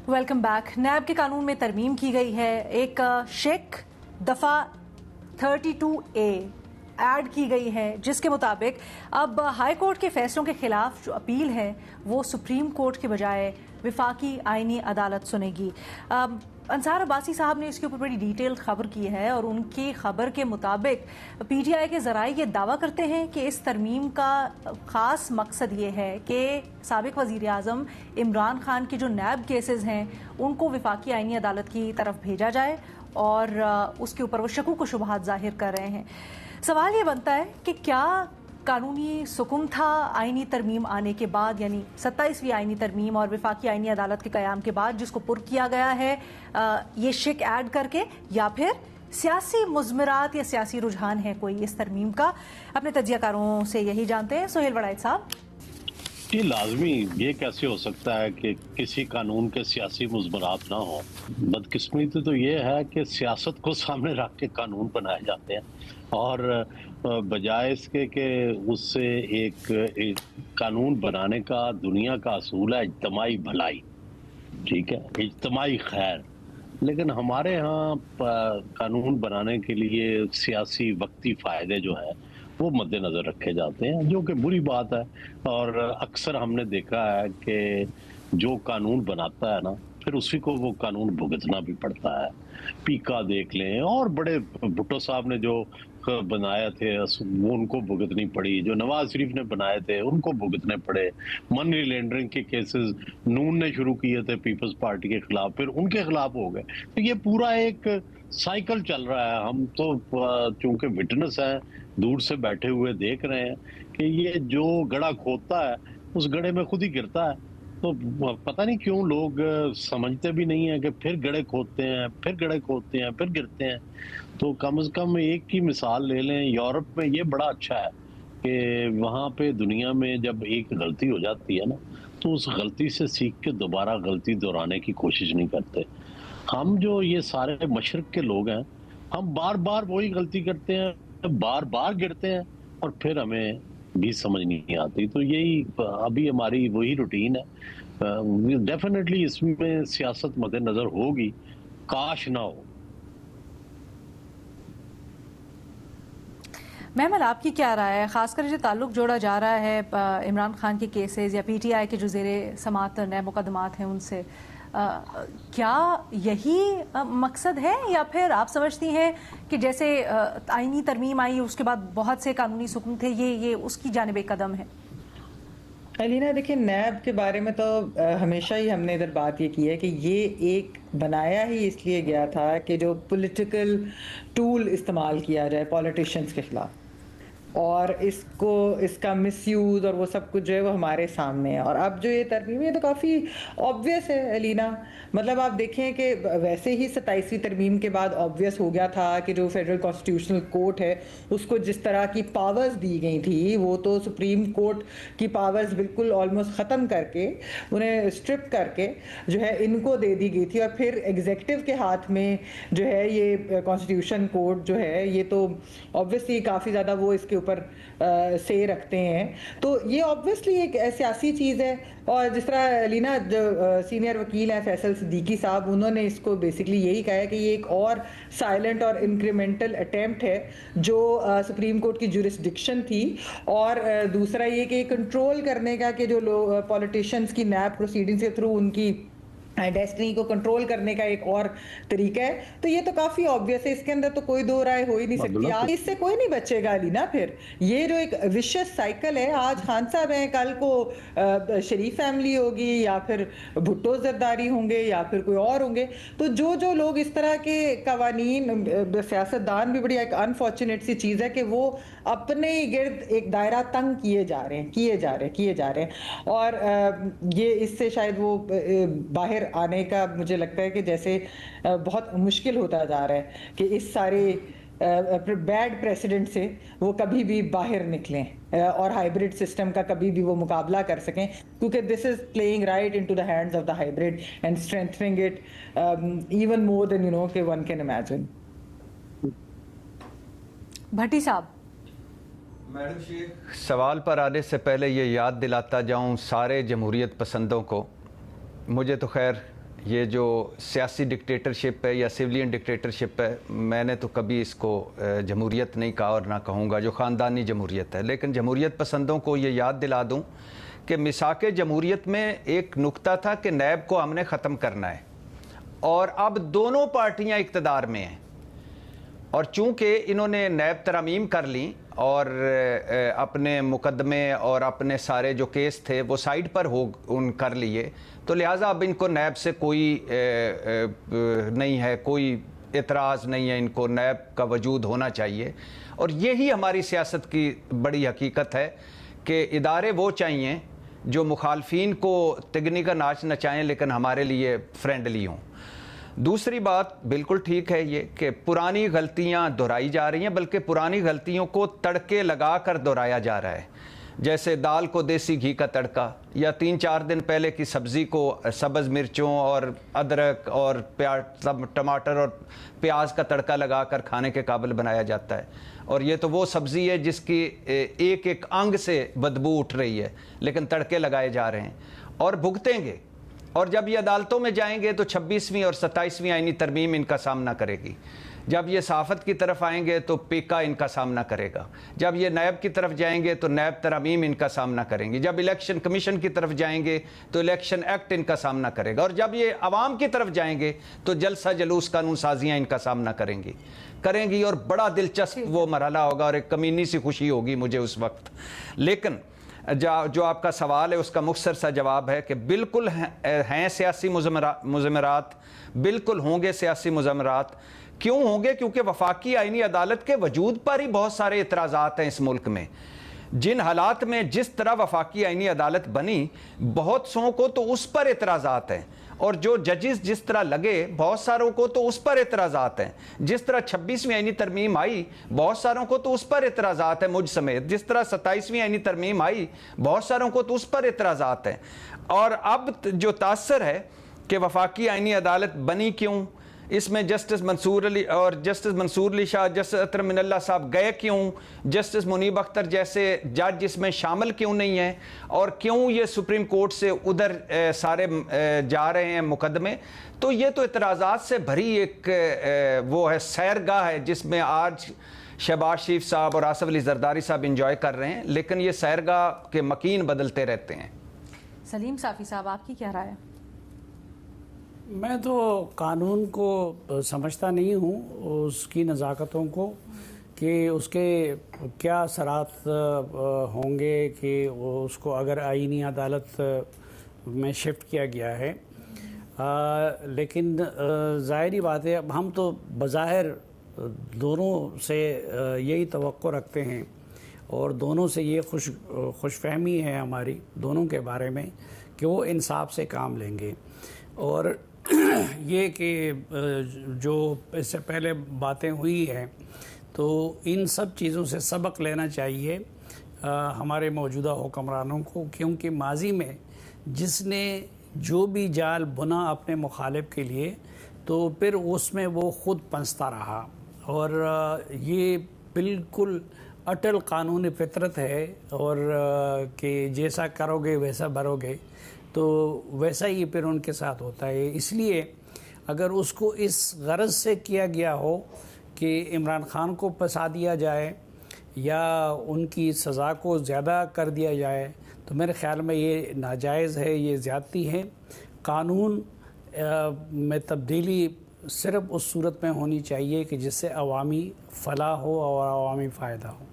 Welcome back. नैब के कानून में तरमीम की गई है। एक शेक दफ़ा 32A ऐड की गई है, जिसके मुताबिक अब हाई कोर्ट के फैसलों के खिलाफ जो अपील है वो सुप्रीम कोर्ट के बजाय विफाकी आईनी अदालत सुनेगी। अंसार अब्बासी साहब ने इसके ऊपर बड़ी डिटेल खबर की है और उनकी खबर के मुताबिक पीटीआई के ज़राए ये दावा करते हैं कि इस तरमीम का ख़ास मकसद ये है कि साबिक वज़ीर आज़म इमरान खान के जो नैब केसेस हैं उनको विफाकी आईनी अदालत की तरफ भेजा जाए और उसके ऊपर वो शकूक व शुबहात ज़ाहिर कर रहे हैं। सवाल ये बनता है कि क्या कानूनी सुकुम था आईनी तरमीम आने के बाद, यानी 27वीं आईनी तरमीम और विफाकी आईनी अदालत के क़याम के बाद जिसको पुर किया गया है ये शिक ऐड करके, या फिर सियासी मुज़मरात या सियासी रुझान है कोई इस तरमीम का? अपने तजियाकारों से यही जानते हैं। सोहेल वड़ाइच साहब, ये लाजमी ये कैसे हो सकता है कि किसी कानून के सियासी मुज़मरात ना हो? बदकिस्मती तो ये है कि सियासत को सामने रख के कानून बनाए जाते हैं और बजाय इसके कि उससे एक कानून बनाने का दुनिया का असूल है इज्तमाई भलाई, ठीक है, इज्तमाई खैर, लेकिन हमारे यहाँ कानून बनाने के लिए सियासी वक्ती फ़ायदे जो है वो मद्देनज़र रखे जाते हैं, जो कि बुरी बात है। और अक्सर हमने देखा है कि जो कानून बनाता है ना, फिर उसी को वो कानून भुगतना भी पड़ता है। पीका देख लें, और बड़े भुट्टो साहब ने जो बनाए थे वो उनको भुगतनी पड़ी, जो नवाज शरीफ ने बनाए थे उनको भुगतने पड़े। मनी लॉन्ड्रिंग के केसेस नून ने शुरू किए थे पीपल्स पार्टी के खिलाफ, फिर उनके खिलाफ हो गए। तो ये पूरा एक साइकिल चल रहा है। हम तो चूंकि विटनेस हैं, दूर से बैठे हुए देख रहे हैं कि ये जो गड़ा खोदता है उस गड़े में खुद ही गिरता है। तो पता नहीं क्यों लोग समझते भी नहीं है कि फिर गड़े खोदते हैं, फिर गड़े खोदते हैं, फिर गिरते हैं। तो कम से कम एक की मिसाल ले लें, यूरोप में ये बड़ा अच्छा है कि वहाँ पे दुनिया में जब एक गलती हो जाती है ना, तो उस गलती से सीख के दोबारा गलती दोहराने की कोशिश नहीं करते। हम जो ये सारे मशरक के लोग हैं, हम बार बार वही गलती करते हैं, बार बार गिरते हैं और फिर हमें भी समझ नहीं आती। तो यही अभी हमारी वही रूटीन है। डेफिनेटली इसमें सियासत मद्देनजर होगी, काश ना हो। महमद, आपकी क्या राय है? खासकर जो ताल्लुक जोड़ा जा रहा है इमरान खान के केसेस या पीटीआई के जो ज़ेरे समात नए मुकदमात हैं उनसे, क्या यही मकसद है या फिर आप समझती हैं कि जैसे आईनी तरमीम आई उसके बाद बहुत से कानूनी सुकून थे, ये उसकी जानिब एक कदम है? अलीना, देखिए, नैब के बारे में तो हमेशा ही हमने इधर बात ये की है कि ये एक बनाया ही इसलिए गया था कि जो पॉलिटिकल टूल इस्तेमाल किया जाए पॉलिटिशियंस के खिलाफ, और इसका मिसयूज़ और वो सब कुछ जो है वो हमारे सामने है। और अब जो ये तरमीम है तो काफ़ी ऑब्वियस है अलीना। मतलब आप देखें कि वैसे ही 27वीं तरमीम के बाद ऑब्वियस हो गया था कि जो फेडरल कॉन्स्टिट्यूशनल कोर्ट है उसको जिस तरह की पावर्स दी गई थी, वो तो सुप्रीम कोर्ट की पावर्स बिल्कुल ऑलमोस्ट ख़त्म करके, उन्हें स्ट्रिप करके जो है इनको दे दी गई थी। और फिर एग्जीक्यूटिव के हाथ में जो है ये कॉन्स्टिट्यूशन कोर्ट जो है, ये तो ऑब्वियसली काफ़ी ज़्यादा वो इसके ऊपर से रखते हैं। तो ये ऑब्वियसली एक सियासी चीज़ है। और जिस तरह लीना जो सीनियर वकील हैं फैसल सिद्दीकी साहब, उन्होंने इसको बेसिकली यही कहा है कि ये एक और साइलेंट और इंक्रीमेंटल अटेम्प्ट है जो सुप्रीम कोर्ट की जुरिस्डिक्शन थी। और दूसरा ये कि कंट्रोल करने का कि जो लोग पॉलिटिशियंस की नैब प्रोसीडिंग्स के थ्रू उनकी डेस्टिनी को कंट्रोल करने का एक और तरीका है। तो ये तो काफी ऑब्वियस है, इसके अंदर तो कोई दो राय हो ही नहीं सकती। आज इससे कोई नहीं बचेगा अलीना। फिर ये जो एक विशियस साइकिल है, आज खान साहब हैं, कल को शरीफ फैमिली होगी, या फिर भुट्टो जरदारी होंगे, या फिर कोई और होंगे। तो जो लोग इस तरह के कवानीन, सियासतदान भी बड़ी एक अनफॉर्चुनेट सी चीज़ है कि वो अपने गिर्द एक दायरा तंग किए जा रहे हैं। और ये इससे शायद वो बाहर आने का मुझे लगता है कि जैसे बहुत मुश्किल होता जा रहा है कि इस सारे बैड प्रेसिडेंट से वो कभी भी बाहर निकलें और हाइब्रिड सिस्टम का कभी भी वो मुकाबला कर सकें, क्योंकि this is playing right into the hands of the hybrid and strengthening it even more than कि वन कैन इमेजिन। भट्टी साहब, मैडम शेख, सवाल पर आने से पहले ये याद दिलाता जाऊं सारे जमहूरियत पसंदों को, मुझे तो खैर یہ جو سیاسی ڈکٹیٹرشپ ہے یا سویلین ڈکٹیٹرشپ ہے، میں نے تو کبھی اس کو جمہوریت نہیں کہا اور نہ کہوں گا، جو خاندانی جمہوریت ہے. لیکن جمہوریت پسندوں کو یہ یاد دلا دوں کہ میثاق جمہوریت میں ایک نکتہ تھا کہ نیب کو ہم نے ختم کرنا ہے، اور اب دونوں پارٹیاں اقتدار میں ہیں، اور چونکہ انہوں نے نیب ترامیم کر لیں اور اپنے مقدمے اور اپنے سارے جو کیس تھے وہ سائیڈ پر کر لیے، تو لہٰذا اب ان کو نیب سے کوئی نہیں ہے، کوئی اعتراض نہیں ہے، ان کو نیب کا وجود ہونا چاہیے. اور یہی ہماری سیاست کی بڑی حقیقت ہے کہ ادارے وہ چاہیے جو مخالفین کو تگنی کا ناچ نچائیں لیکن ہمارے لیے فرینڈلی ہوں. دوسری بات بالکل ٹھیک ہے یہ کہ پرانی غلطیاں دہرائی جا رہی ہیں، بلکہ پرانی غلطیوں کو تڑکے لگا کر دہرایا جا رہا ہے، جیسے دال کو دیسی گھی کا تڑکا، یا 3-4 دن پہلے کی سبزی کو سبز مرچوں اور ادرک اور ٹماٹر اور پیاز کا تڑکا لگا کر کھانے کے قابل بنایا جاتا ہے. اور یہ تو وہ سبزی ہے جس کی ایک ایک انگ سے بدبو اٹھ رہی ہے، لیکن تڑکے لگائے جا رہے ہیں اور بھگتیں گے. اور جب یہ عدالتوں میں جائیں گے تو 26ویں اور 27ویں آئینی ترمیم ان کا سامنا کرے گی. جب یہ صحافت کی طرف آئیں گے تو پیکا ان کا سامنا کرے گا. جب یہ نیب کی طرف جائیں گے تو نیب ترامیم ان کا سامنا کریں گے. جب الیکشن کمیشن کی طرف جائیں گے تو الیکشن ایکٹ ان کا سامنا کرے گا. اور جب یہ عوام کی طرف جائیں گے تو جلسہ جلوس قانون سازیاں ان کا سامنا کریں گی. اور بڑا دلچسپ وہ مرحلہ ہوگا اور ایک کمینی سی خوشی ہوگی مجھے اس وقت. لیکن جو آپ کا سوال ہے اس کا مختصر سا جواب ہے کہ بالکل ہیں سیاسی مضمرات، بالکل ہوں گے سیاسی مضمرات. کیوں ہوں گے؟ کیونکہ وفاقی آئینی عدالت کے وجود پر ہی بہت سارے اعتراضات ہیں اس ملک میں. جن حالات میں جس طرح وفاقی آئینی عدالت بنی، بہت سوں کو تو اس پر اعتراضات ہیں، اور جو ججز جس طرح لگے بہت ساروں کو تو اس پر اعتراضات ہیں. جس طرح 26ویں آئینی ترمیم آئی بہت ساروں کو تو اس پر اعتراضات ہیں مجھ سمیت. جس طرح 27ویں آئینی ترمیم آئی بہت ساروں کو تو اس پر اعتراضات ہیں. اور اب جو تاثر ہے کہ وفاقی آئینی عدالت بنی کیوں، اس میں جسٹس منصور علی شاہ، جسٹس اطہر من اللہ صاحب گئے کیوں، جسٹس منیب اختر جیسے جج اس میں شامل کیوں نہیں ہیں، اور کیوں یہ سپریم کورٹ سے ادھر سارے جا رہے ہیں مقدمے. تو یہ تو اعتراضات سے بھری ایک وہ ہے سیرگاہ ہے جس میں آج شہباز شریف صاحب اور آصف علی زرداری صاحب انجوائے کر رہے ہیں، لیکن یہ سیرگاہ کے مکین بدلتے رہتے ہیں. سلیم صافی صاحب، آپ کی کیا رائے ہے؟ میں تو قانون کو سمجھتا نہیں ہوں، اس کی نزاکتوں کو، کہ اس کے کیا اثرات ہوں گے کہ اس کو اگر آئینی عدالت میں شفٹ کیا گیا ہے. لیکن ظاہری بات ہے اب ہم تو بظاہر دونوں سے یہی توقع رکھتے ہیں، اور دونوں سے یہ خوش فہمی ہے ہماری دونوں کے بارے میں کہ وہ انصاف سے کام لیں گے. اور یہ کہ جو اس سے پہلے باتیں ہوئی ہیں تو ان سب چیزوں سے سبق لینا چاہیے ہمارے موجودہ حکمرانوں کو، کیونکہ ماضی میں جس نے جو بھی جال بنا اپنے مخالف کے لیے تو پھر اس میں وہ خود پنستا رہا. اور یہ بالکل اٹل قانون فطرت ہے، اور کہ جیسا کرو گے ویسا بھرو گے، تو ویسا ہی پھر ان کے ساتھ ہوتا ہے. اس لیے اگر اس کو اس غرض سے کیا گیا ہو کہ عمران خان کو پھنسا دیا جائے یا ان کی سزا کو زیادہ کر دیا جائے، تو میرے خیال میں یہ ناجائز ہے، یہ زیادتی ہے. قانون میں تبدیلی صرف اس صورت میں ہونی چاہیے کہ جس سے عوامی فلاح ہو اور عوامی فائدہ ہو.